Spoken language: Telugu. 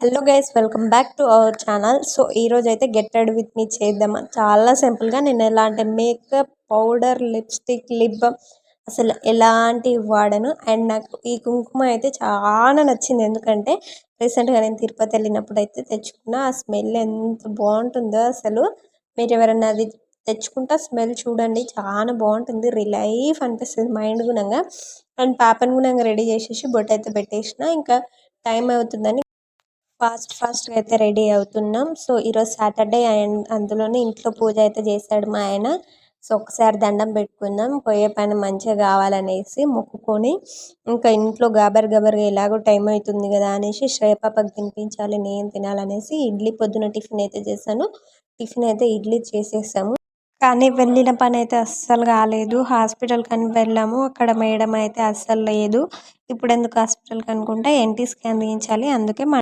Hello guys, welcome back to our channel. So ఈరోజు అయితే గెట్ రెడీ విత్ మీ చేద్దామా. చాలా సింపుల్గా నేను ఎలాంటి makeup, powder, lipstick, lip balm అసలు ఎలాంటివి వాడను. అండ్ నాకు ఈ కుంకుమ అయితే చాలా నచ్చింది. ఎందుకంటే రీసెంట్గా నేను తిరుపతి వెళ్ళినప్పుడు అయితే తెచ్చుకున్న. ఆ స్మెల్ ఎంత బాగుంటుందో అసలు. మీరు ఎవరైనా అది తెచ్చుకుంటా స్మెల్ చూడండి, చాలా బాగుంటుంది. రిలైఫ్ అనిపిస్తుంది మైండ్ గుణంగా. అండ్ పాపను గుణంగా రెడీ చేసేసి బొట్టు అయితే పెట్టేసిన. ఇంకా టైం అవుతుందని ఫాస్ట్‌గా అయితే రెడీ అవుతున్నాం. సో, ఈరోజు సాటర్‌డే అండ్ అందులోనే ఇంట్లో పూజ అయితే చేశాడు మా ఆయన. సో, ఒకసారి దండం పెట్టుకుందాం. పోయే పని మంచిగా కావాలనేసి మొక్కుకొని, ఇంకా ఇంట్లో గబర్‌గా ఎలాగో టైం అవుతుంది కదా అనేసి శ్రేయ పాపకి తినిపించాలి, నేను తినాలనేసి ఇడ్లీ పొద్దున టిఫిన్ అయితే చేశాను. టిఫిన్ అయితే ఇడ్లీ చేసేసాము. కానీ వెళ్ళిన పని అయితే అస్సలు కాలేదు. హాస్పిటల్‌కని వెళ్ళాము. అక్కడ మేడం అయితే అస్సలు లేదు. ఇప్పుడెందుకు హాస్పిటల్‌కి అనుకుంటే ఎన్‌టీ స్కాన్ తీయించాలి. అందుకే